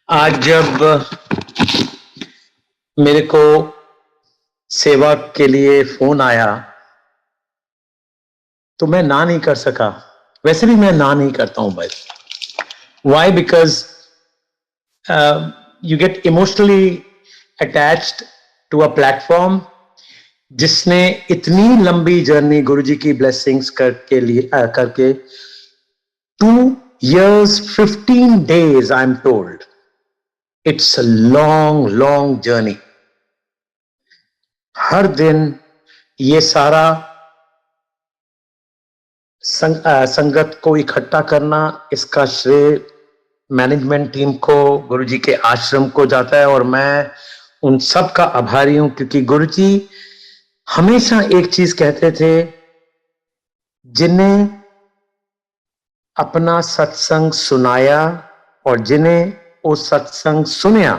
आज जब मेरे को सेवा के लिए फोन आया तो मैं ना नहीं कर सका। वैसे भी मैं ना नहीं करता हूं भाई। Why? Because you get emotionally attached to a platform जिसने इतनी लंबी जर्नी गुरुजी की ब्लेसिंग्स करके 2 years 15 days I am told it's a long long journey. हर दिन ये सारा संगत को इकट्ठा करना, इसका श्रेय मैनेजमेंट टीम को, गुरुजी के आश्रम को जाता है और मैं उन सब का आभारी हूं, क्योंकि गुरुजी हमेशा एक चीज कहते थे, जिन्हें अपना सत्संग सुनाया और जिन्हें वो सत्संग सुनया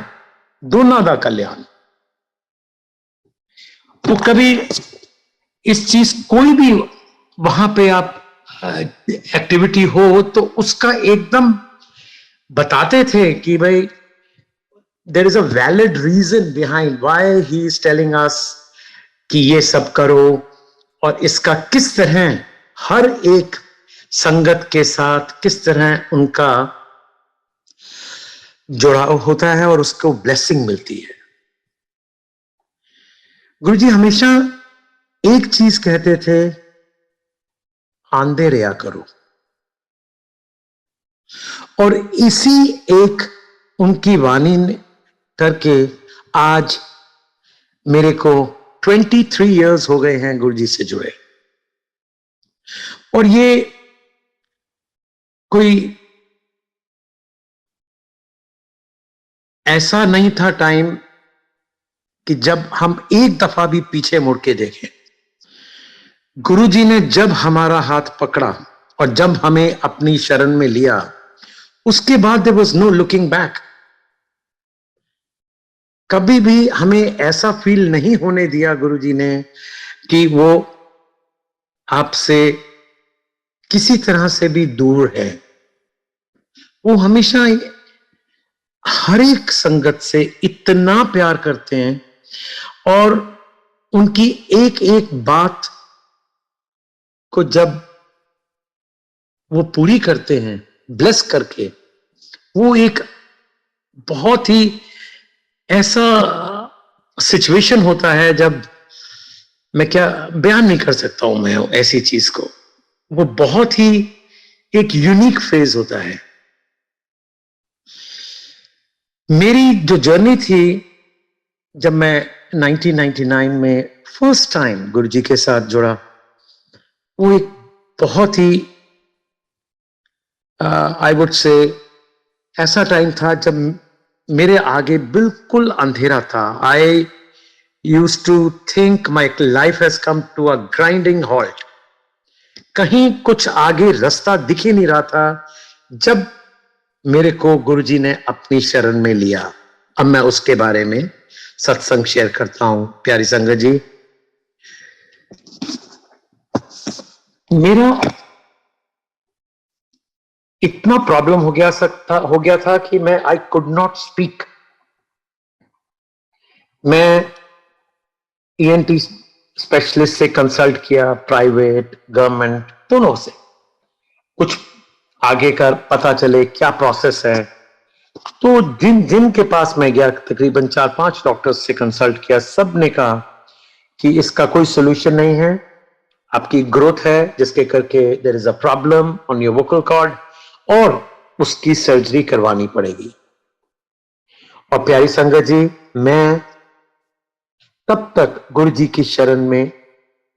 दोनों का कल्याण। तो कभी इस चीज कोई भी वहां पे आप एक्टिविटी हो तो उसका एकदम बताते थे कि भाई there is a valid reason behind why he is telling us कि ये सब करो, और इसका किस तरह हर एक संगत के साथ किस तरह उनका जुड़ाव होता है और उसको ब्लेसिंग मिलती है। गुरुजी हमेशा एक चीज कहते थे, आंधे रहा करो, और इसी एक उनकी वाणी करके आज मेरे को 23 years हो गए हैं गुरुजी से जुड़े। और ये कोई ऐसा नहीं था टाइम कि जब हम एक दफा भी पीछे मुड़ के देखें। गुरुजी ने जब हमारा हाथ पकड़ा और जब हमें अपनी शरण में लिया, उसके बाद there was no looking back. कभी भी हमें ऐसा फील नहीं होने दिया गुरुजी ने कि वो आपसे किसी तरह से भी दूर है। वो हमेशा हर एक संगत से इतना प्यार करते हैं और उनकी एक एक बात को जब वो पूरी करते हैं ब्लेस करके, वो एक बहुत ही ऐसा सिचुएशन होता है जब मैं क्या बयान नहीं कर सकता हूं मैं ऐसी चीज को। वो बहुत ही एक यूनिक फेज होता है। मेरी जो जर्नी थी, जब मैं 1999 में फर्स्ट टाइम गुरुजी के साथ जुड़ा, वो एक बहुत ही आई वुड से ऐसा टाइम था जब मेरे आगे बिल्कुल अंधेरा था। I used to think my life has come to a grinding halt. कहीं कुछ आगे रास्ता दिख ही नहीं रहा था जब मेरे को गुरुजी ने अपनी शरण में लिया। अब मैं उसके बारे में सत्संग शेयर करता हूं। प्यारी संगत जी, मेरा इतना प्रॉब्लम हो गया था कि मैं आई कुड नॉट स्पीक। मैं ईएनटी स्पेशलिस्ट से कंसल्ट किया, प्राइवेट गवर्नमेंट दोनों से, कुछ आगे का पता चले क्या प्रोसेस है। तो जिन जिन के पास मैं गया, तकरीबन 4-5 डॉक्टर्स से कंसल्ट किया, सब ने कहा कि इसका कोई सोल्यूशन नहीं है, आपकी ग्रोथ है जिसके करके there is a problem on your vocal cord और उसकी सर्जरी करवानी पड़ेगी। और प्यारी संगत जी, मैं तब तक गुरुजी की शरण में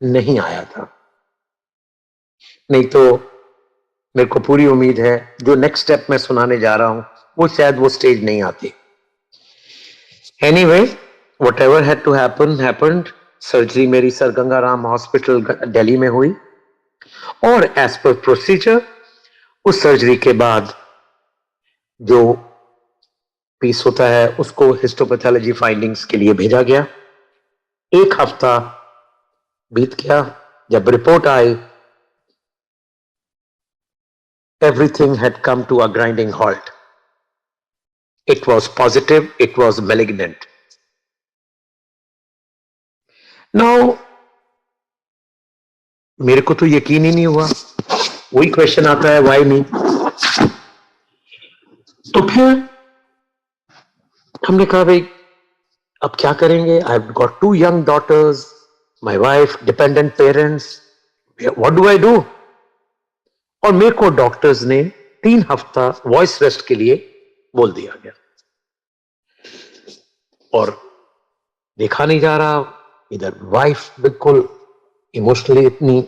नहीं आया था, नहीं तो मेरे को पूरी उम्मीद है जो नेक्स्ट स्टेप मैं सुनाने जा रहा हूं वो शायद वो स्टेज नहीं आती। Anyway, whatever had to happen happened. सर्जरी मेरी सर गंगाराम हॉस्पिटल दिल्ली में हुई और एज पर प्रोसीजर उस सर्जरी के बाद जो पीस होता है उसको हिस्टोपैथोलॉजी फाइंडिंग्स के लिए भेजा गया। 1 हफ्ता बीत गया। जब report I, everything had come to a grinding halt. It was positive, it was malignant. Now मेरे को तो यकीन ही नहीं हुआ, वही क्वेश्चन आता है वाई मी। तो फिर हमने कहा भाई अब क्या करेंगे, I have got 2 young daughters, my wife, dependent parents, what do I do. और मेरे को डॉक्टर्स ने 3 हफ्ता वॉइस रेस्ट के लिए बोल दिया गया, और देखा नहीं जा रहा, इधर वाइफ बिल्कुल इमोशनली इतनी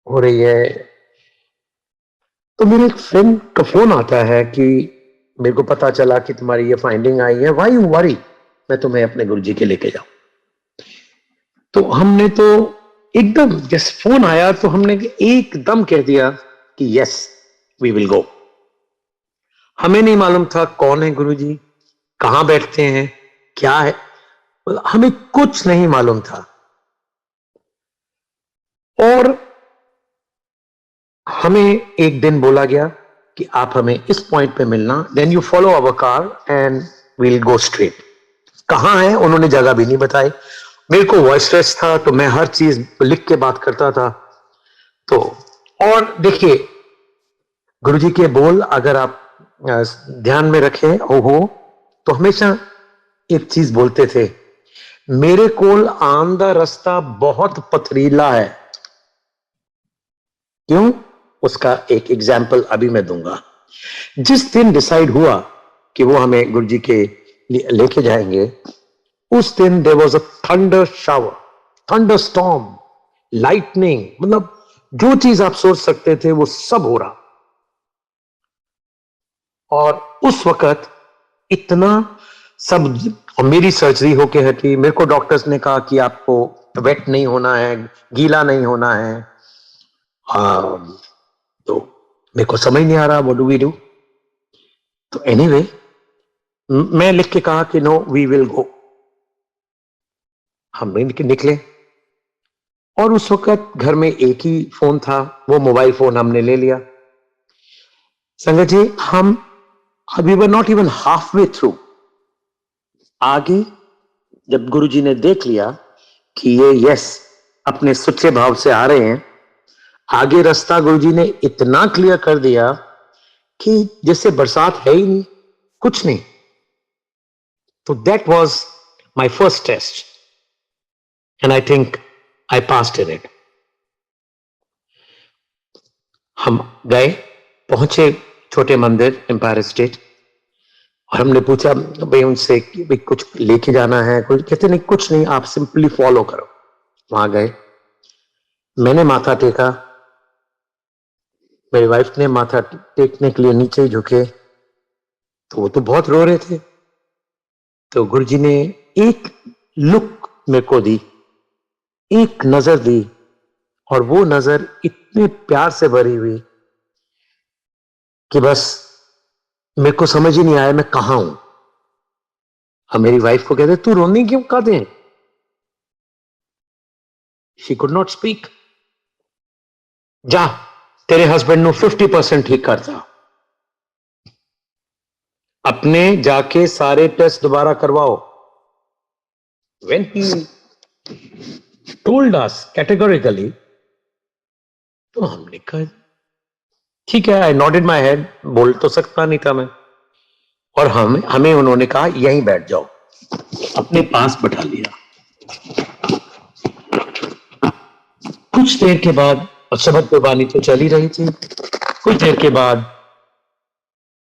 हो रही है। तो मेरे एक फ्रेंड का फोन आता है कि मेरे को पता चला कि तुम्हारी ये फाइंडिंग आई है, व्हाई यू वरी, मैं तुम्हें अपने गुरुजी के लेके जाऊं। तो हमने तो एकदम जैसे फोन आया तो हमने एकदम कह दिया कि यस वी विल गो। हमें नहीं मालूम था कौन है गुरुजी, कहां बैठते हैं, क्या है, हमें कुछ नहीं मालूम था। और हमें एक दिन बोला गया कि आप हमें इस पॉइंट पे मिलना, then you follow our car and we'll go straight. कहां है उन्होंने जगह भी नहीं बताई। मेरे को वॉइस रेस्ट था तो मैं हर चीज लिख के बात करता था। तो और देखिए गुरुजी के बोल अगर आप ध्यान में रखें हो तो हमेशा एक चीज बोलते थे, मेरे कोल आन दा रास्ता बहुत पथरीला है। क्यों? उसका एक एग्जाम्पल अभी मैं दूंगा। जिस दिन डिसाइड हुआ कि वो हमें गुरुजी के लेके जाएंगे, उस दिन there was a thunder shower, thunder storm, lightning, मतलब जो चीज आप सोच सकते थे वो सब हो रहा। और उस वक्त इतना सब, और मेरी सर्जरी होके हटी। मेरे को डॉक्टर्स ने कहा कि आपको वेट नहीं होना है, गीला नहीं होना है। तो मेरे को समझ नहीं आ रहा व्हाट डू वी डू। तो एनीवे मैं लिख के कहा कि नो वी विल गो। हम निकले, और उस वक्त घर में एक ही फोन था, वो मोबाइल फोन हमने ले लिया। संगत जी हम we were not even halfway through. आगे जब गुरुजी ने देख लिया कि ये यस अपने सच्चे भाव से आ रहे हैं, आगे रास्ता गुरुजी ने इतना क्लियर कर दिया कि जैसे बरसात है ही नहीं, कुछ नहीं। तो that was my first test and I think I passed in it. हम गए, पहुंचे छोटे मंदिर एम्पायर स्टेट, और हमने पूछा भाई उनसे कि भाई कुछ लेके जाना है कुछ, कहते नहीं कुछ नहीं, आप सिंपली फॉलो करो। वहां गए, मैंने माथा टेका, मेरी वाइफ ने माथा टेकने के लिए नीचे झुके, तो वो तो बहुत रो रहे थे। तो गुरुजी ने एक लुक मेरे को दी, एक नजर दी, और वो नजर इतने प्यार से भरी हुई कि बस मेरे को समझ ही नहीं आया मैं कहां हूं। हम मेरी वाइफ को कहते तू रोनी क्यों कर दे, शी कुड नॉट स्पीक। जा तेरे हस्बैंड नु 50% ठीक करता, अपने जाके सारे टेस्ट दोबारा करवाओ। When he told us categorically, तो हमने कहा ठीक है, आई नॉटेड माई हेड, बोल तो सकता नहीं था मैं। और हमें उन्होंने कहा यहीं बैठ जाओ, अपने पास बैठा लिया। कुछ देर के बाद, और शबद कुर्बानी तो चल ही रही थी, कुछ देर के बाद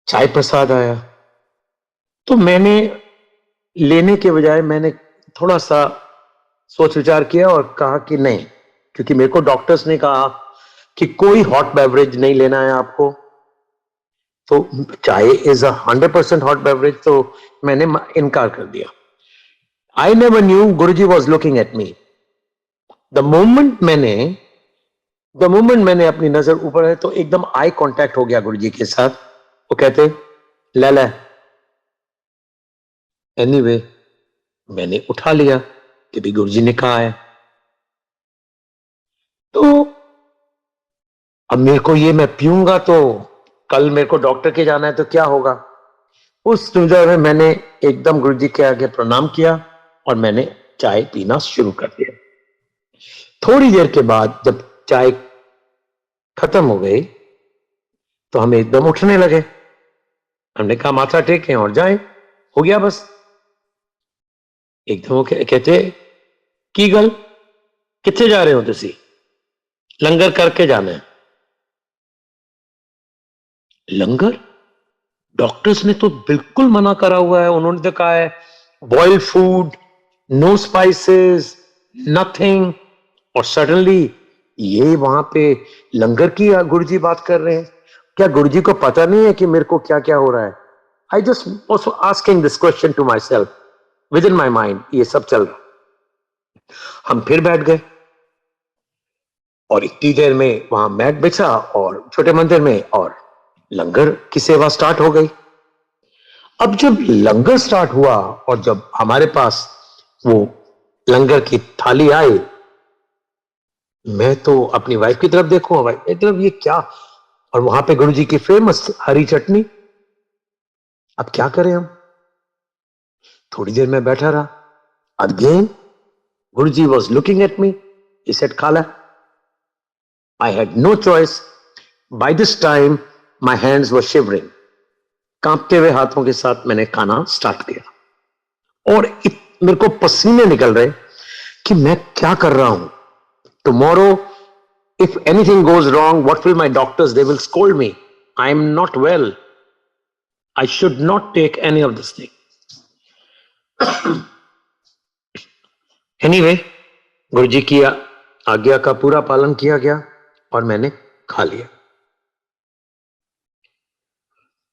चाय प्रसाद आया। तो मैंने लेने के बजाय मैंने थोड़ा सा सोच विचार किया और कहा कि नहीं, क्योंकि मेरे को डॉक्टर्स ने कहा कि कोई हॉट बेवरेज नहीं लेना है आपको। तो चाय इज 100% हॉट बेवरेज, तो मैंने इनकार कर दिया। I never knew Guruji was looking at me. The moment मैंने अपनी नजर ऊपर है तो एकदम आई कांटेक्ट हो गया गुरुजी के साथ। वो कहते ले ले। एनीवे मैंने उठा लिया कि भी गुरुजी ने कहा है। तो अब मेरे को ये, मैं पीऊंगा तो कल मेरे को डॉक्टर के जाना है तो क्या होगा। उस जुमजा में मैंने एकदम गुरुजी के आगे प्रणाम किया और मैंने चाय पीना शुरू कर दिया। थोड़ी देर के बाद जब चाय खत्म हो गई तो हम एकदम उठने लगे। हमने कहा माथा टेकें और जाएं, हो गया बस। एकदम वो कहते की गल किथे जा रहे हो तुसी? लंगर करके जाना है। लंगर? डॉक्टर्स ने तो बिल्कुल मना करा हुआ है, उन्होंने तो कहा है boiled food, no spices, nothing. और सडनली ये वहां पे लंगर की गुरुजी बात कर रहे हैं। क्या गुरुजी को पता नहीं है कि मेरे को क्या क्या हो रहा है? I just also asking this question to myself within my mind, ये सब चल रहा। हम फिर बैठ गए और इतनी देर में वहां मैट बिछा और छोटे मंदिर में और लंगर की सेवा स्टार्ट हो गई। अब जब लंगर स्टार्ट हुआ और जब हमारे पास वो लंगर की थाली आई, मैं तो अपनी वाइफ की तरफ देखूं, वाइफ की तरफ, ये क्या? और वहां पे गुरुजी की फेमस हरी चटनी। अब क्या करें हम? थोड़ी देर में बैठा रहा। Again Guruji was looking at me, he said खाला। I had no choice. By this time my hands were shivering. कांपते हुए हाथों के साथ मैंने खाना स्टार्ट किया और मेरे को पसीने निकल रहे कि मैं क्या कर रहा हूं। Tomorrow if anything goes wrong, what will my doctors? They will scold me. I am not well. I should not take any of this thing. Anyway, गुरुजी की आज्ञा का पूरा पालन किया गया और मैंने खा लिया।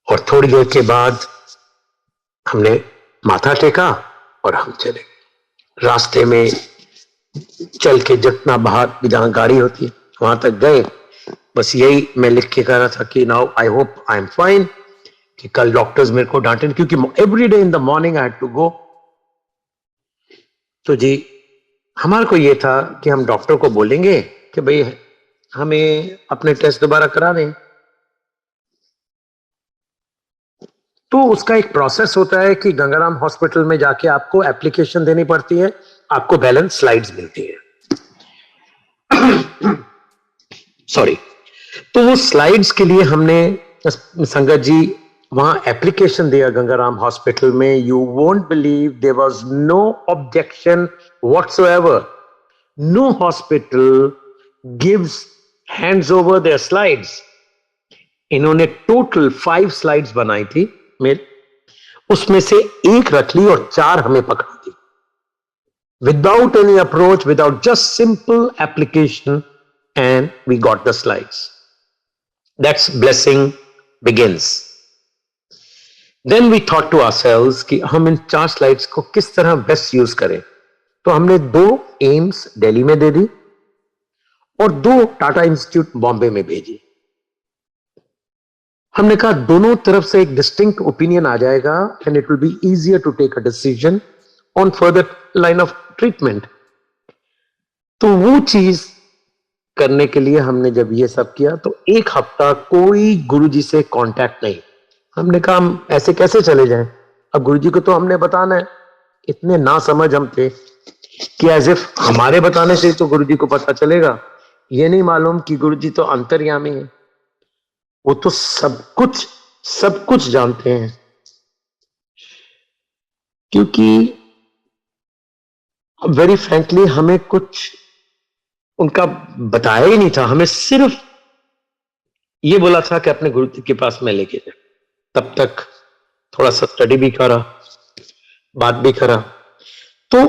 और थोड़ी देर के बाद हमने माथा टेका और हम चले। रास्ते में चल के जितना बाहर जहां गाड़ी होती है वहां तक गए। बस यही मैं लिख के कह रहा था कि now I hope I am fine, कि कल डॉक्टर्स मेरे को डांटे, क्योंकि every day in the morning I had to go. तो जी हमारे को ये था कि हम डॉक्टर को बोलेंगे कि भाई हमें अपने टेस्ट दोबारा करा दें। तो उसका एक प्रोसेस होता है कि गंगाराम हॉस्पिटल में जाके आपको एप्लीकेशन देनी पड़ती है, आपको बैलेंस स्लाइड्स मिलती है। सॉरी। तो वो स्लाइड्स के लिए हमने संगत जी वहां एप्लीकेशन दिया गंगाराम हॉस्पिटल में। You won't believe there was no objection whatsoever. No hospital gives hands over their slides. इन्होंने टोटल 5 स्लाइड्स बनाई थी मेरे, उसमें से एक रख ली और 4 हमें पकड़ा दी, without any approach, without just simple application, and we got the slides. That's blessing begins. Then we thought to ourselves कि हम इन 4 स्लाइड्स को किस तरह बेस्ट यूज करें। तो हमने 2 एम्स दिल्ली में दे दी और 2 टाटा इंस्टीट्यूट बॉम्बे में भेजी। हमने कहा दोनों तरफ से एक डिस्टिंक्ट ओपिनियन आ जाएगा and it will be easier to take a decision on further line of treatment. तो वो चीज करने के लिए हमने जब ये सब किया तो 1 हफ्ता कोई गुरुजी से कांटेक्ट नहीं। हमने कहा हम ऐसे कैसे चले जाएं? अब गुरुजी को तो हमने बताना है। इतने ना समझ हम थे कि एज इफ हमारे बताने से तो गुरुजी को पता चलेगा। ये नहीं मालूम कि गुरुजी तो अंतर्यामी है, वो तो सब कुछ जानते हैं। क्योंकि वेरी फ्रैंकली हमें कुछ उनका बताया ही नहीं था। हमें सिर्फ ये बोला था कि अपने गुरु के पास में लेके जाए। तब तक थोड़ा सा स्टडी भी करा, बात भी करा। तो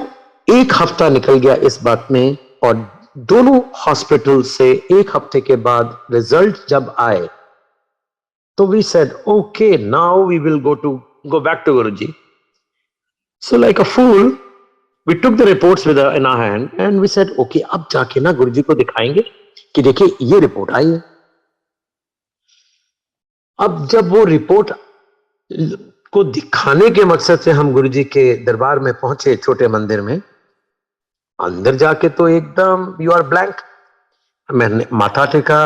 1 हफ्ता निकल गया इस बात में और दोनों हॉस्पिटल से 1 हफ्ते के बाद रिजल्ट जब आए तो we said okay now we will go back to Guruji. So like a fool we took the reports in our hand and we said okay अब जाके ना गुरुजी को दिखाएंगे कि देखिए ये रिपोर्ट आई है। अब जब वो रिपोर्ट को दिखाने के मकसद से हम गुरुजी के दरबार में पहुंचे छोटे मंदिर में, अंदर जाके तो एकदम यू आर ब्लैंक। मैंने माथा टेका,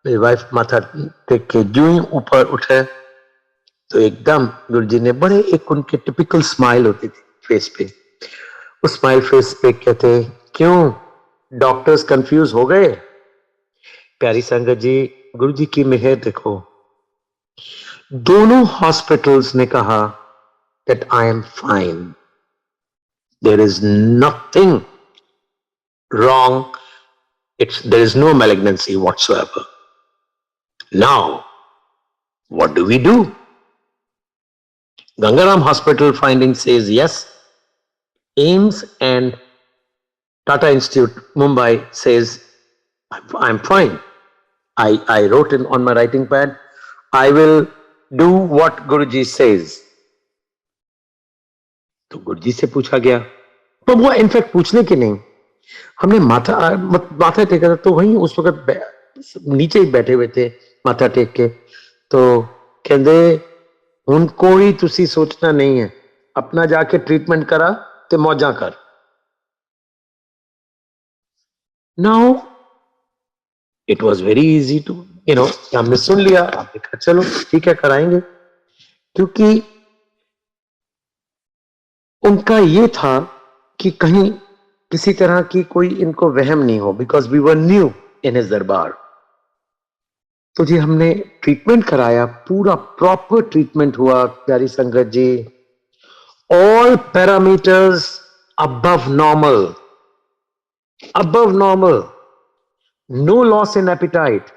मेरी वाइफ माथा टेक के जो ही ऊपर उठे तो एकदम गुरुजी ने बड़े, एक उनके टिपिकल स्माइल होती थी फेस पे, उस स्माइल फेस पे कहते, क्यों डॉक्टर्स कंफ्यूज हो गए? प्यारी संगत जी, गुरुजी की मेहर देखो, दोनों हॉस्पिटल्स ने कहा that I am fine. There is nothing wrong. There is no malignancy whatsoever. Now, what do we do? Gangaram Hospital finding says yes. AIMS and Tata Institute, Mumbai says, I'm fine. I wrote in on my writing pad, I will do what Guruji says. तो गुरुजी से पूछा गया, तो वो in fact पूछने की नहीं, हमने माथा टेका था, तो वहीं उस वक्त नीचे ही बैठे हुए थे माथा टेक के, तो कहते उनको ही तुसी सोचना नहीं है, अपना जाके ट्रीटमेंट करा ते मौजा कर। Now it was very easy to हमने सुन लिया, आपने कहा चलो ठीक है कराएंगे, क्योंकि उनका ये था कि कहीं किसी तरह की कोई इनको वहम नहीं हो, because we were new in his darbar. तो जी हमने ट्रीटमेंट कराया, पूरा प्रॉपर ट्रीटमेंट हुआ प्यारी संगत जी, all parameters above normal, no loss in appetite,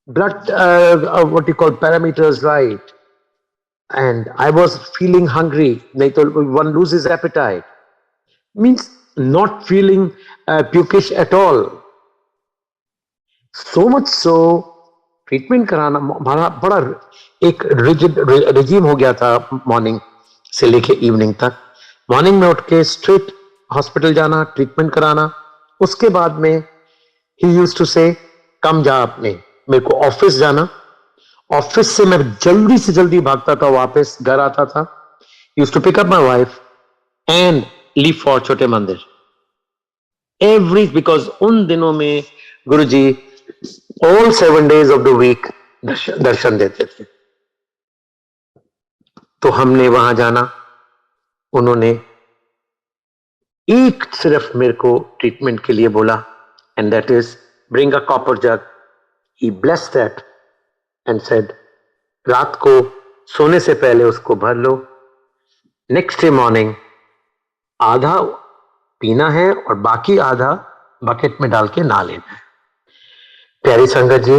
blood what you call parameters right, and I was feeling hungry. Nahi to one loses appetite, means not feeling pukish at all. So much so treatment कराना बड़ा एक rigid regime हो गया था, morning से लेके evening तक। Morning में उठ के स्ट्रेट हॉस्पिटल जाना, ट्रीटमेंट कराना, उसके बाद में ही यूज्ड टू से कम जा अपने, मेरे को ऑफिस जाना, ऑफिस से मैं जल्दी से जल्दी भागता था वापस घर आता था, used to pick up my wife and leave for Chhote Mandir every, because उन दिनों में गुरुजी all 7 days of the week दर्शन देते थे। तो हमने वहां जाना, उन्होंने एक सिर्फ मेरे को ट्रीटमेंट के लिए बोला, and that is bring a copper jug. He blessed that and said रात को सोने से पहले उसको भर लो, नेक्स्ट डे मॉर्निंग आधा पीना है और बाकी आधा बकेट में डाल के नहा लेना है। प्यारी संगत जी,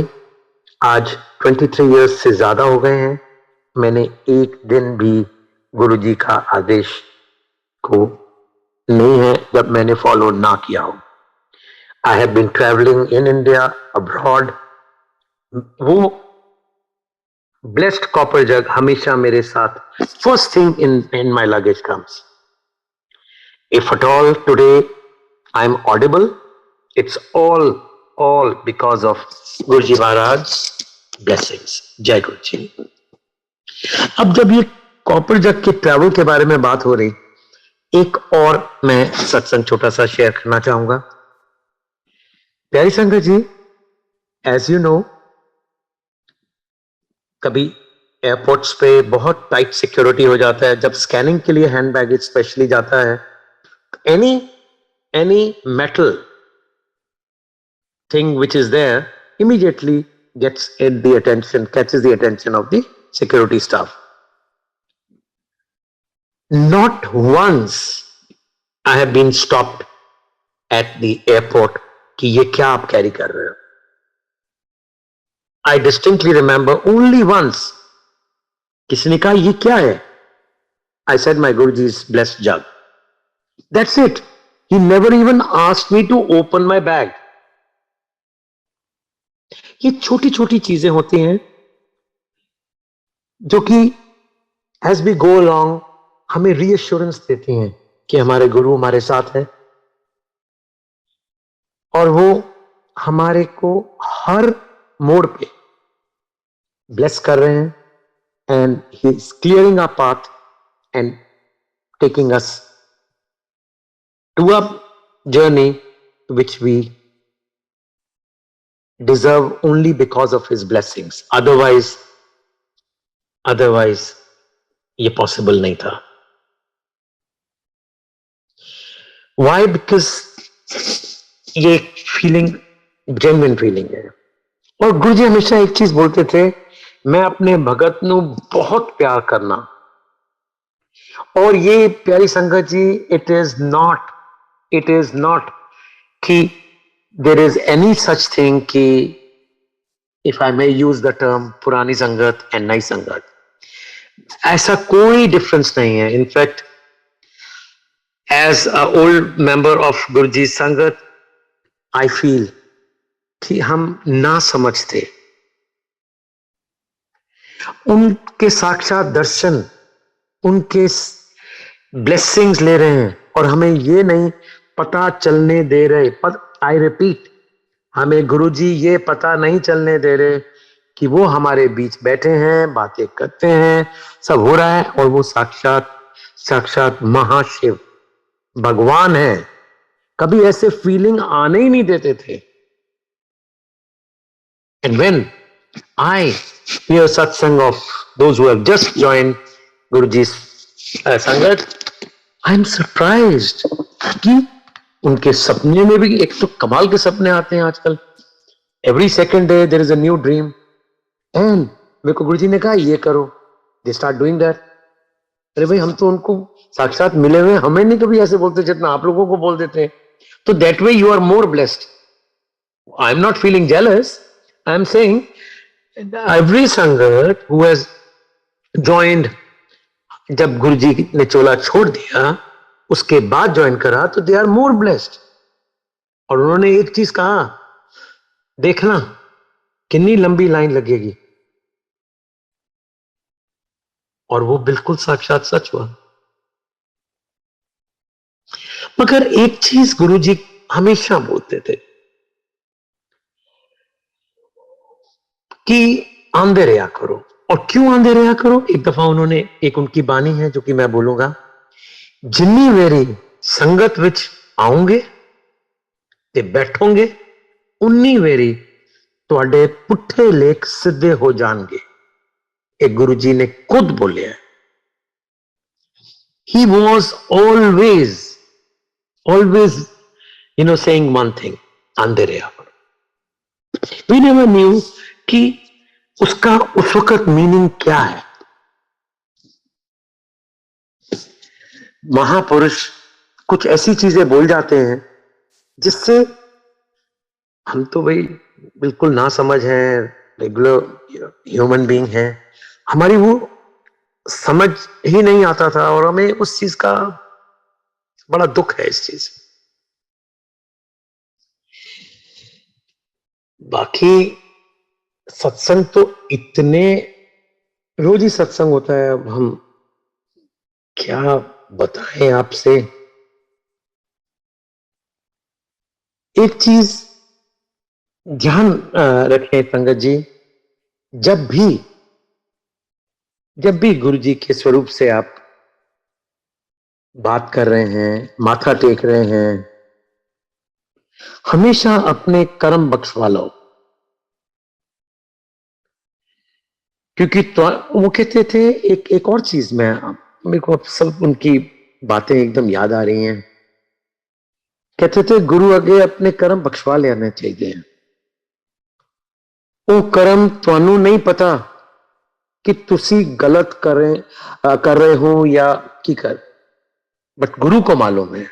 आज 23 इयर्स से ज्यादा हो गए हैं, मैंने एक दिन भी गुरुजी का आदेश को नहीं है जब मैंने फॉलो ना किया हो। I have been travelling in India, abroad, वो ब्लेस्ड कॉपर जग हमेशा मेरे साथ first thing in my luggage comes. If at all today I am audible, it's all because of Guruji Maharaj blessings। जय गुरु जी। अब जब ये कॉपर जग के ट्रैवल के बारे में बात हो रही, एक और मैं सत्संग छोटा सा शेयर करना चाहूंगा। प्यारी संगत जी, एज यू नो, कभी एयरपोर्ट्स पे बहुत टाइट सिक्योरिटी हो जाता है, जब स्कैनिंग के लिए हैंड बैगेज स्पेशली जाता है, any metal thing which is there immediately catches the attention of the security staff. Not once I have been stopped at the airport कि ये क्या आप कैरी कर रहे हो। I distinctly remember only once किसी ने कहा ये क्या है, I said my Guruji's blessed jug. That's it. He never even asked me to open my bag. ये छोटी छोटी चीजें होती हैं जो कि एज वी गो अलोंग हमें रीअश्योरेंस देती हैं कि हमारे गुरु हमारे साथ है, और वो हमारे को हर मोड़ पे ब्लेस कर रहे हैं, and he is clearing our path and taking us to a journey which we deserve only because of his blessings. Otherwise, otherwise ये पॉसिबल नहीं था. वाई? बिकॉज ये एक फीलिंग, जेन्युइन फीलिंग है. और गुरु जी हमेशा एक चीज बोलते थे, मैं अपने भगत नु बहुत प्यार करना. और ये प्यारी संगत जी, इट इज नॉट कि there is any such thing कि, if I may use the term, पुरानी संगत एंड नई संगत, ऐसा कोई डिफरेंस नहीं है. In fact as a old member of Guruji sangat, I feel कि हम ना समझते, उनके साक्षात दर्शन, उनके ब्लेसिंग्स ले रहे हैं और हमें ये नहीं पता चलने दे रहे. आई रिपीट, हमें गुरुजी ये पता नहीं चलने दे रहे कि वो हमारे बीच बैठे हैं, बातें करते हैं, सब हो रहा है, और वो साक्षात महाशिव भगवान है. कभी ऐसे फीलिंग आने ही नहीं देते थे. एंड व्हेन आई हियर सत्संग of those who have just joined Guruji's संगत, आई एम सरप्राइज्ड कि उनके सपने में भी एक तो कमाल के सपने आते हैं आजकल. Every second day there is a new dream. And मेरे को गुरुजी ने कहा ये करो, दे स्टार्ट डूइंग दैट. अरे भाई, हम तो उनको साक्षात मिले हुए, हमें नहीं कभी ऐसे बोलते जितना आप लोगों को बोल देते हैं. तो that way you are more blessed. I am not feeling jealous. I am saying every sangat who has joined, जब गुरुजी ने चोला छोड़ दिया उसके बाद ज्वाइन करा, तो दे आर मोर ब्लेस्ड. और उन्होंने एक चीज कहा, देखना कितनी लंबी लाइन लगेगी. और वो बिल्कुल साक्षात सच हुआ. मगर एक चीज गुरुजी हमेशा बोलते थे कि आंधे रहा करो. और क्यों आंधे रहा करो? एक दफा उन्होंने, एक उनकी बानी है जो कि मैं बोलूंगा, जिन्नी मेरी संगत विच आऊंगे ते बैठोगे, उन्नी मेरी तुहाडे पुठे लेख सिद्धे हो जाएंगे. एक गुरुजी ने खुद बोलिया. He was always saying one thing, आंधे रहा करो. We never knew कि उसका उस वक्त मीनिंग क्या है. महापुरुष कुछ ऐसी चीजें बोल जाते हैं जिससे हम तो भाई बिल्कुल ना समझ हैं, रेगुलर ह्यूमन बीइंग हैं, हमारी वो समझ ही नहीं आता था. और हमें उस चीज का बड़ा दुख है. इस चीज बाकी सत्संग तो इतने, रोज ही सत्संग होता है. अब हम क्या बताएं आपसे. एक चीज ध्यान रखें संगत जी, जब भी गुरु जी के स्वरूप से आप बात कर रहे हैं, माथा टेक रहे हैं, हमेशा अपने कर्म बख्शवा लो. क्योंकि तो वो कहते थे, एक और चीज, मेरे को अब सब उनकी बातें एकदम याद आ रही हैं. कहते थे गुरु अगे अपने कर्म बख्शवा लेने चाहिए. वो कर्म ਤੁਹਾਨੂੰ नहीं पता कि तुसी गलत कर रहे हो या की कर, बट गुरु को मालूम है.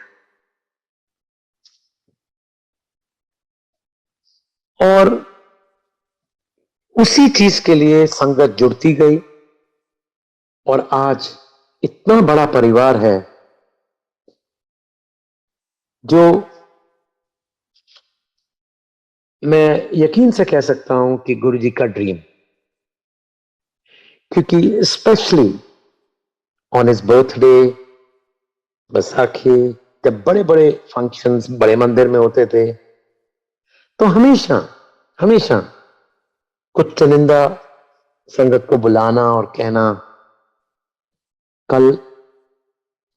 और उसी चीज के लिए संगत जुड़ती गई और आज इतना बड़ा परिवार है जो मैं यकीन से कह सकता हूं कि गुरु जी का ड्रीम. क्योंकि specially on his birthday, Baisakhi, जब बड़े बड़े फंक्शंस बड़े मंदिर में होते थे, तो हमेशा कुछ चुनिंदा संगत को बुलाना और कहना, कल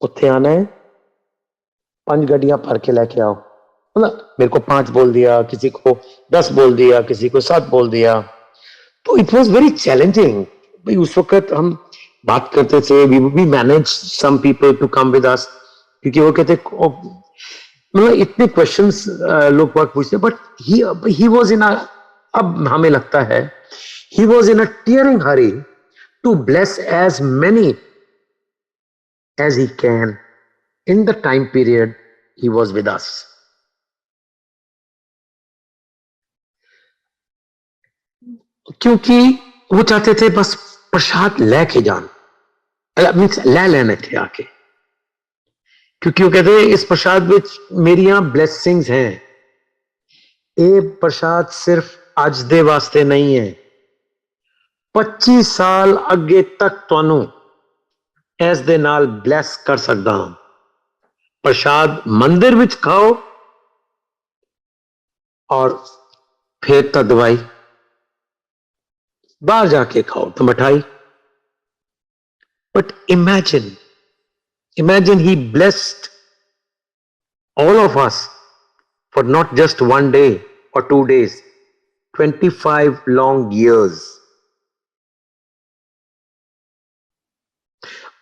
उत्थे आना है, 5 गड्डियां भर के लेके आओ. मतलब मेरे को 5 बोल दिया, किसी को 10 बोल दिया, किसी को 7 बोल दिया. तो इट वॉज वेरी चैलेंजिंग. भाई उस वक्त हम बात करते थे, we manage some people to come with us, क्योंकि वो कहते मतलब इतने क्वेश्चंस लोग बात पूछते, बट ही वाज इन अ, अब हमें लगता है he was in a tearing hurry to bless as many as he can in the time period he was with us. क्योंकि वो चाहते थे बस प्रसाद लेके जान, मीन्स ले लेने थे आके, क्योंकि वो कहते हैं इस प्रसाद में मेरी यहां ब्लेसिंग्स हैं, ये प्रसाद सिर्फ ਅੱਜ ਦੇ ਵਾਸਤੇ नहीं है, 25 साल ਅੱਗੇ तक ਤੁਹਾਨੂੰ ਇਸ ਦੇ ਨਾਲ ਬਲੈਸ ਕਰ ਸਕਦਾ ਹਾਂ। प्रसाद मंदिर विच खाओ और फिर तो दवाई बाहर जाके खाओ तो मिठाई। But imagine he blessed all of us for not just one day or 2 days, 25 long years.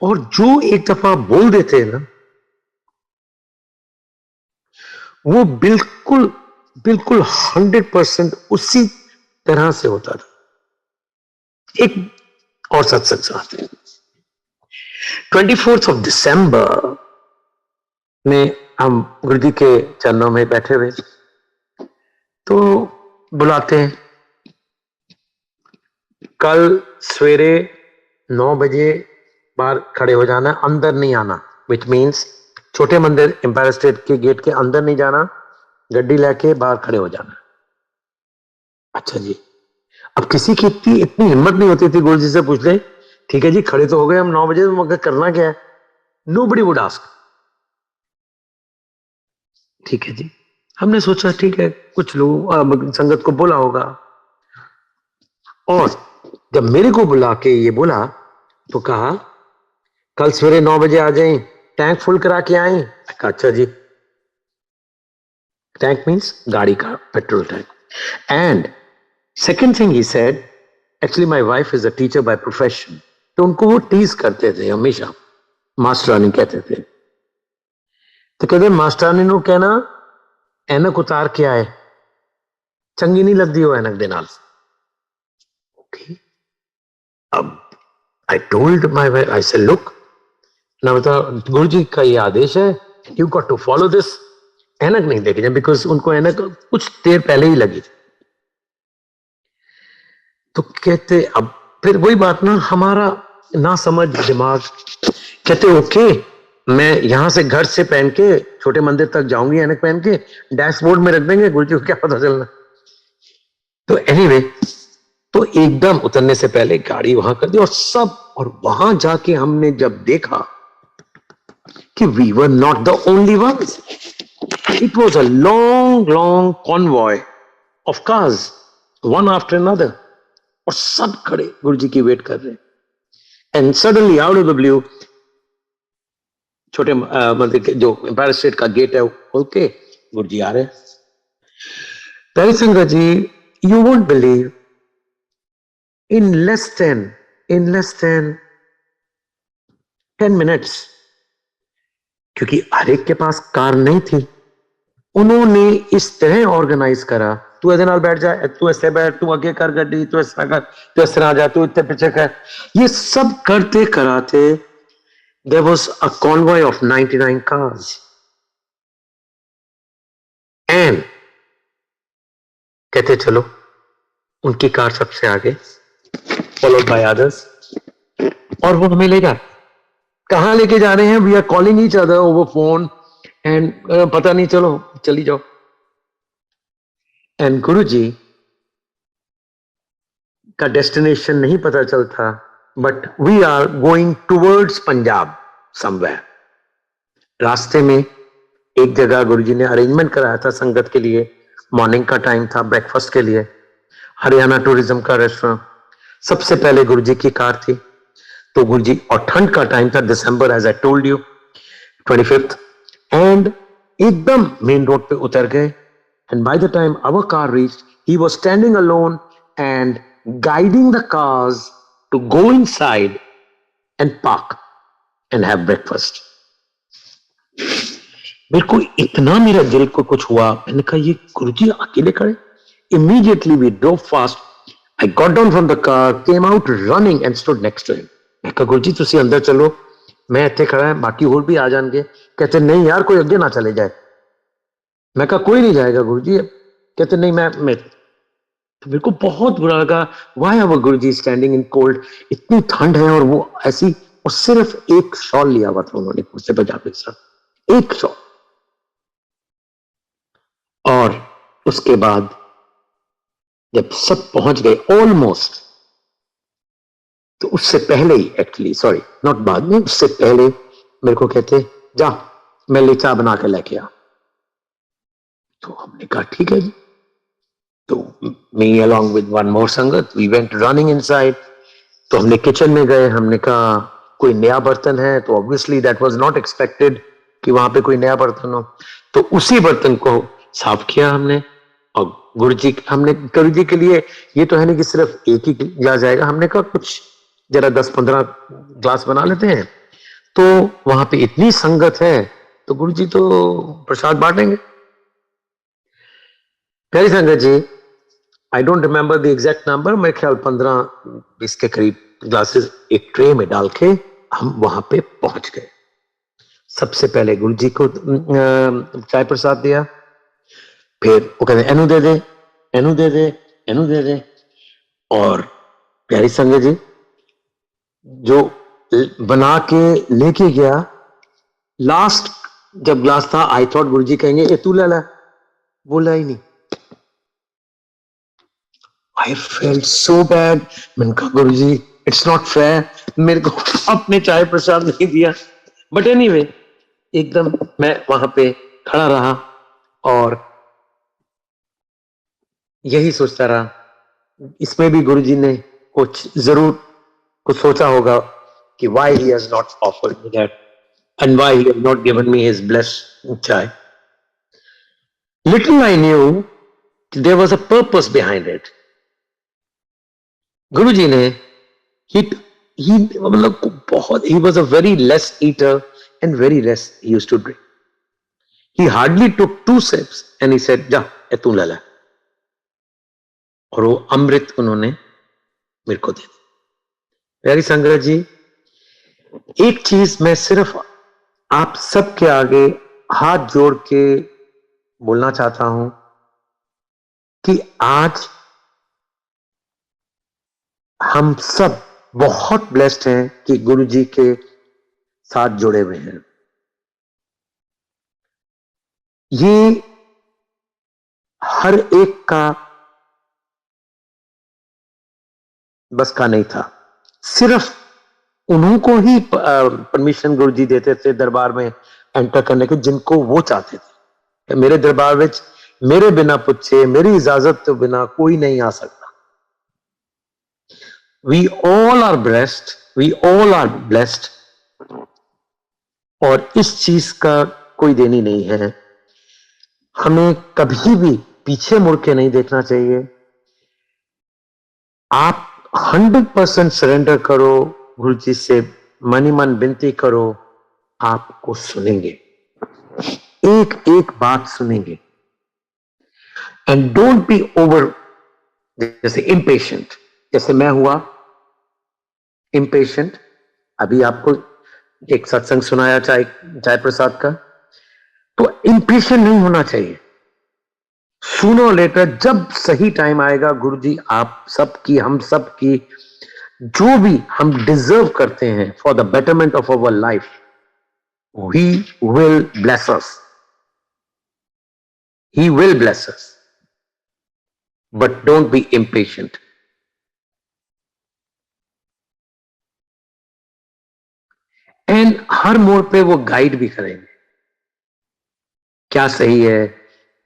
और जो एक दफा बोल देते हैं ना, वो बिल्कुल बिल्कुल 100% उसी तरह से होता था। एक और सत्संग साथ है, 24 दिसंबर में हम गुरु जी के चरणों में बैठे हुए, तो बुलाते हैं कल सवेरे 9 बजे बाहर खड़े हो जाना, अंदर नहीं आना, विच मीन्स छोटे मंदिर एम्पायर स्टेट के गेट के अंदर नहीं जाना, गड्डी लेके बाहर खड़े हो जाना। अच्छा जी, अब किसी की इतनी हिम्मत नहीं होती थी गुरु जी से पूछ ले, ठीक है जी खड़े तो हो गए हम 9 बजे, तो मगर करना क्या है? Nobody would ask. ठीक है जी, हमने सोचा ठीक है कुछ लोग संगत को बोला होगा, और जब मेरे को बुला के ये बोला तो कहा कल सवेरे 9 बजे आ जाएं, टैंक फुल करा के आए। अच्छा जी, टैंक मीन्स गाड़ी का petrol tank. And second thing he said, actually my wife is a teacher by profession, तो उनको वो टीज करते थे हमेशा, मास्टरानी कहते थे, तो कहते मास्टरानी नु कहना एनक उतार के आए, चंगी नहीं लगती हो एनक दे नाल। ओके, अब I told my wife, I said look ना, मतलब गुरु जी का ये आदेश है, you got to follow this, एनक नहीं लेके जाए, बिकॉज उनको एनक कुछ देर पहले ही लगी थी। तो कहते अब फिर वही बात ना, हमारा ना समझ दिमाग, कहते ओके मैं यहां से घर से पहन के छोटे मंदिर तक जाऊंगी एनक पहन के, डैशबोर्ड में रख देंगे, गुरु जी को क्या पता चलना। तो एनीवे, तो एकदम उतरने से पहले गाड़ी वहां कर दी और सब, और वहां जाके हमने जब देखा कि we were not the only ones. It was a long convoy of cars, one after another, और सब खड़े गुरु जी की वेट कर रहे हैं। And suddenly out of the blue, छोटे मंदिर के जो एम्पायर स्टेट का गेट है खोल के गुरु जी आ रहे हैं। प्यारी संगत जी, you won't believe, in less than 10 minutes, क्योंकि हर एक के पास कार नहीं थी, उन्होंने इस तरह ऑर्गेनाइज करा, तू ऐसे नाल बैठ जा, तू ऐसे बैठ, तू आगे कर गड्डी, तू ऐसा कर, तू ऐसे ना जा, तू इतने पीछे कर, ये सब करते कराते there was a convoy of 99 cars, and कहते चलो उनकी कार सबसे आगे, followed by others, और वो हमें ले जा, कहां लेके जा रहे हैं? We are calling each other over phone, and पता नहीं, चलो चली जाओ। एंड गुरु जी का डेस्टिनेशन नहीं पता चलता, but we are going towards Punjab somewhere. रास्ते में एक जगह गुरु जी ने अरेंजमेंट कराया था संगत के लिए, मॉर्निंग का टाइम था ब्रेकफास्ट के लिए, हरियाणा टूरिज्म का रेस्टोरेंट। सबसे पहले गुरु जी की कार थी, तो गुरु जी, और ठंड का टाइम था, December, as I told you, 25th, and एकदम मेन रोड पे उतर गए। And by the time our car reached, he was standing alone and guiding the cars to go inside and park and have breakfast. मेरे को इतना मेरा दिल को कुछ हुआ, मैंने कहा ये गुरुजी अकेले खड़े. Immediately we drove fast. I got down from the car, came out running and stood next to him. मैं कहा गुरुजी तुसी अंदर चलो, मैं इत्थे खड़ा है, बाकी और भी आ जाएंगे. कहते नहीं यार कोई अगे ना चले जाए. मैं कहा कोई नहीं जाएगा गुरुजी. कहते नहीं मैं तो मेरे को बहुत बुरा लगा. Why our Guruji standing in cold, इतनी ठंड है और वो ऐसी, और सिर्फ एक शॉल लिया हुआ था उन्होंने मुझसे पंजाबी के साथ, एक शॉल. और उसके बाद जब सब पहुंच गए ऑलमोस्ट, तो उससे पहले ही एक्चुअली, सॉरी नॉट बाद में, उससे पहले मेरे को कहते जा मैं ले चाय बना के लेके आ. तो हमने कहा ठीक है जी. तो me along with one more संगत we went running inside. तो हमने किचन में गए. हमने कहा कोई नया बर्तन है, तो obviously that was not expected कि वहां पे कोई नया बर्तन हो. तो उसी बर्तन को साफ किया हमने. और गुरुजी के लिए ये तो है नहीं कि सिर्फ एक ही गिलास जाएगा. हमने कहा कुछ जरा 10-15 ग्लास बना लेते हैं. तो वहां पे इतनी संगत है तो गुरुजी तो प्रसाद बांटेंगे. प्यारी संगत जी, I don't remember the exact number, मेरे ख्याल 15-20 के करीब ग्लासेस एक ट्रे में डाल के हम वहां पे पहुंच गए. सबसे पहले गुरुजी को चाय प्रसाद दिया. फिर वो कहते एनु दे दे, एनु दे दे, एनु दे दे. और प्यारी संगत जी जो बना के लेके गया, लास्ट जब ग्लास था आई थॉट गुरुजी कहेंगे ये तू ले ला, बोला ही नहीं. I felt so bad. मैंने कहा गुरुजी इट्स नॉट फेयर, मेरे को आपने चाय प्रसाद नहीं दिया. बट एनीवे एकदम मैं वहां पे खड़ा रहा और यही सोचता रहा. इसमें भी गुरुजी ने कुछ जरूर कुछ सोचा होगा कि why he has not offered me that and why he has not given me his blessed chai. Little I knew there was a purpose behind it. गुरुजी ने मतलब बहुत, he was a very less eater and very less he used to drink. He hardly took 2 sips and he said जा ये तू ले ले. और वो अमृत उन्होंने मेरे को दे दी. प्यारी संगत जी, एक चीज मैं सिर्फ आप सबके आगे हाथ जोड़ के बोलना चाहता हूं कि आज हम सब बहुत ब्लेस्ड हैं कि गुरुजी के साथ जुड़े हुए हैं. ये हर एक का बस का नहीं था. सिर्फ उन्हों को ही परमिशन गुरुजी देते थे दरबार में एंटर करने के, जिनको वो चाहते थे. मेरे दरबार में मेरे बिना पूछे, मेरी इजाजत के बिना कोई नहीं आ सकता. We all are blessed, we all are blessed. और इस चीज का कोई देनी नहीं है. हमें कभी भी पीछे मुड़ के नहीं देखना चाहिए. आप 100% सरेंडर करो, गुरुजी से मनी मन विनती करो, आपको सुनेंगे, एक एक बात सुनेंगे. एंड डोंट बी ओवर जैसे इम्पेशेंट, जैसे मैं हुआ इम्पेशेंट. अभी आपको एक सत्संग सुनाया चाय प्रसाद का, तो इम्पेशेंट नहीं होना चाहिए. सूनो लेटर जब सही टाइम आएगा, गुरुजी आप सबकी, हम सबकी जो भी हम डिजर्व करते हैं for the betterment of our life, he will bless us, he will bless us. But don't be impatient. And हर मोड़ पे वो गाइड भी करेंगे, क्या सही है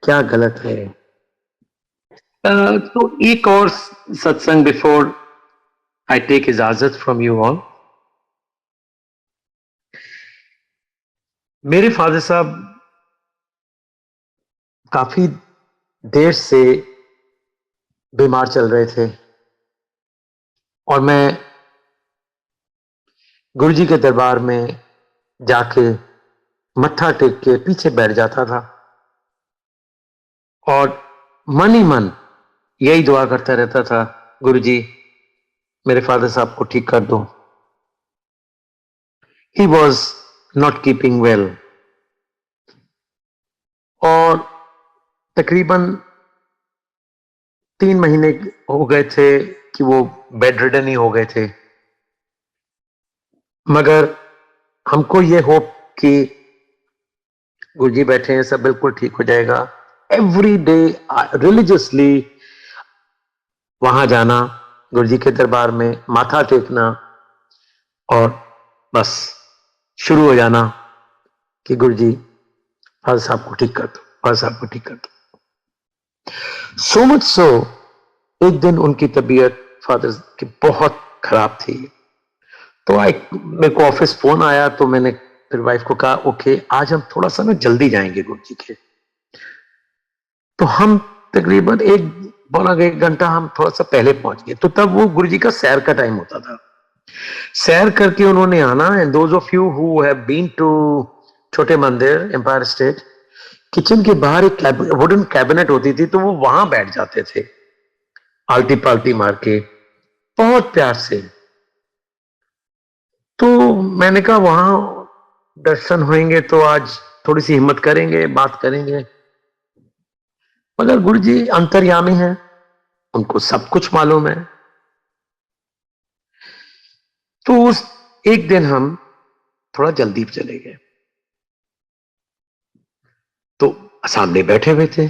क्या गलत है. तो एक और सत्संग बिफोर आई टेक इजाजत फ्रॉम यू ऑल. मेरे फादर साहब काफी देर से बीमार चल रहे थे और मैं गुरु जी के दरबार में जाके मत्था टेक के पीछे बैठ जाता था और मन ही मन यही दुआ करता रहता था, गुरु जी मेरे फादर साहब को ठीक कर दो। He was not keeping well और तकरीबन 3 महीने हो गए थे कि वो बेड रिडन ही हो गए थे। मगर हमको ये होप कि गुरुजी बैठे हैं, सब बिल्कुल ठीक हो जाएगा। एवरी डे रिलीजियसली वहां जाना, गुरुजी के दरबार में माथा टेकना और बस शुरू हो जाना कि गुरुजी फादर साहब को ठीक कर दो, फादर साहब को ठीक कर दो। सो मच सो एक दिन उनकी तबीयत फादर की बहुत खराब थी, तो मेरे को ऑफिस फोन आया, तो मैंने फिर वाइफ को कहा ओके आज हम थोड़ा सा ना जल्दी जाएंगे गुरुजी के। तो हम तकरीबन 1-1.5 घंटा हम थोड़ा सा पहले पहुंच गए। तो तब वो गुरुजी का सैर का टाइम होता था, सैर करके उन्होंने आना। And those of you who have been to Chhote Mandir empire state, kitchen के बाहर एक वुडन कैबिनेट होती थी, तो वो वहां बैठ जाते थे आल्टी पाल्टी मार के, बहुत प्यार से। तो मैंने कहा वहां दर्शन होंगे तो आज थोड़ी सी हिम्मत करेंगे, बात करेंगे। मगर गुरुजी अंतर्यामी हैं, उनको सब कुछ मालूम है। तो उस एक दिन हम थोड़ा जल्दी चले गए, तो सामने बैठे हुए थे।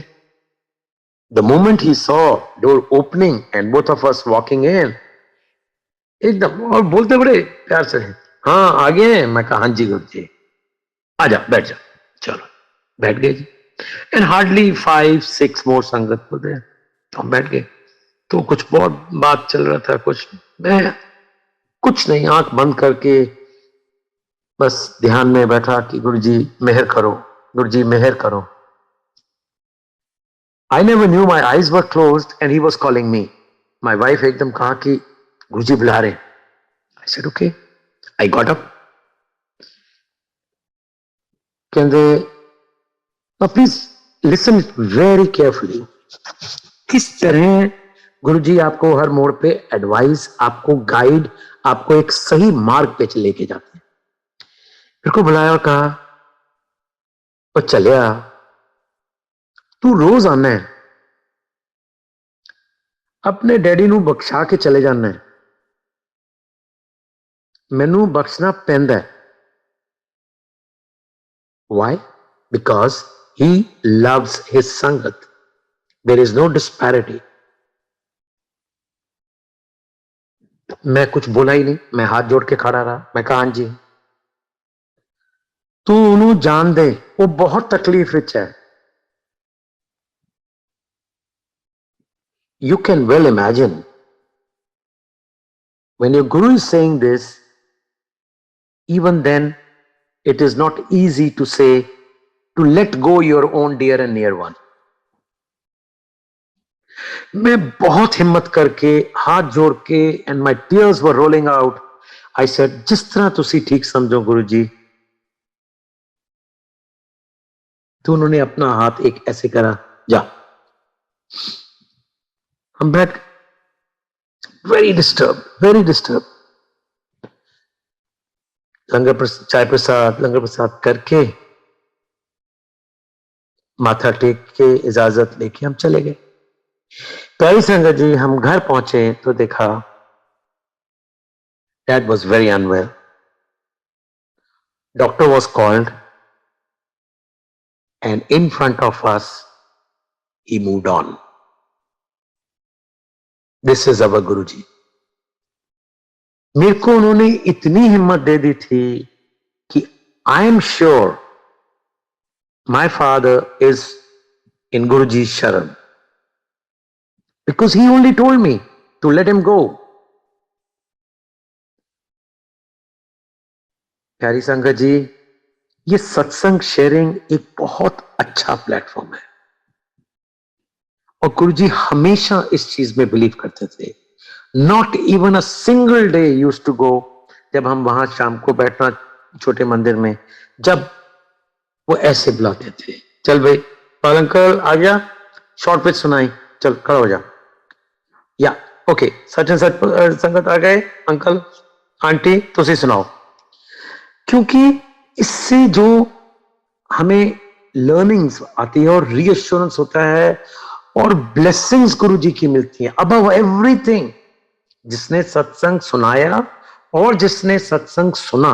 The moment he saw door opening and both of us walking in, एकदम, और बोलते बड़े प्यार से, हाँ आ गए हैं। मैं कहा हाँ जी गुरुजी, आ जा बैठ जा। चलो बैठ गए जी। एंड हार्डली 5-6 मोर संगत को दे, तो हम बैठ गए। तो कुछ बहुत बात चल रहा था, कुछ मैं कुछ नहीं, आंख बंद करके बस ध्यान में बैठा कि गुरुजी मेहर करो, गुरुजी मेहर करो। I never knew my eyes were closed and he was calling me. My wife एकदम कहा कि गुरुजी बुला रहे। I said okay. I got up. कहते प्लीज लिसन वेरी केयरफुली। किस तरह गुरुजी आपको हर मोड़ पे एडवाइस, आपको गाइड, आपको एक सही मार्ग पे लेके जाते हैं। मेरे को बुलाया और कहा और चलिया तू रोज आना है, अपने डैडी ਨੂੰ ਬਖਸ਼ਾ ਕੇ ਚਲੇ ਜਾਣਾ ਹੈ, ਮੈਨੂੰ ਬਖਸ਼ਣਾ ਪੈਂਦਾ ਹੈ। Why? Because he loves his sangat. There is no disparity. मैं कुछ बोला ही नहीं, मैं हाथ जोड़ के खड़ा रहा। मैं कहा हाँ जी। तू ਉਹਨੂੰ ਜਾਣ ਦੇ, ਉਹ ਬਹੁਤ ਤਕਲੀਫ ਵਿੱਚ ਹੈ। You can well imagine when your guru is saying this, even then it is not easy to say to let go your own dear and near one. मैं बहुत हिम्मत करके हाथ जोड़ के and my tears were rolling out. I said जिस तरह तुसी ठीक समझो गुरुजी। तो उन्होंने अपना हाथ एक ऐसे करा, जा। हम बैठ वेरी डिस्टर्ब, वेरी डिस्टर्ब। चाय प्रसाद लंगर प्रसाद करके माथा टेक के इजाजत लेके हम चले गए। प्यारी संगत जी, हम घर पहुंचे तो देखा dad was very unwell. Doctor was called and in front of us he moved on. This is our Guruji. मेरे को उन्होंने इतनी हिम्मत दे दी थी कि I am sure my father is in Guruji sharan, because he only told me to let him go. प्यारी संगत जी, ये सत्संग शेयरिंग एक बहुत अच्छा प्लेटफॉर्म है और गुरुजी हमेशा इस चीज में बिलीव करते थे। Not even a single day used to go जब हम वहां शाम को बैठना छोटे मंदिर में, जब वो ऐसे बुलाते थे, चल भाई पाल अंकल आ गया, शॉर्ट पिच सुनाई, चल खड़ा हो जा, या ओके सच सच संगत आ गए, अंकल आंटी तुसी सुनाओ। क्योंकि इससे जो हमें लर्निंग्स आती है और रीअश्योरेंस होता है और ब्लेसिंग्स गुरु जी की मिलती है अबव एवरीथिंग। जिसने सत्संग सुनाया और जिसने सत्संग सुना,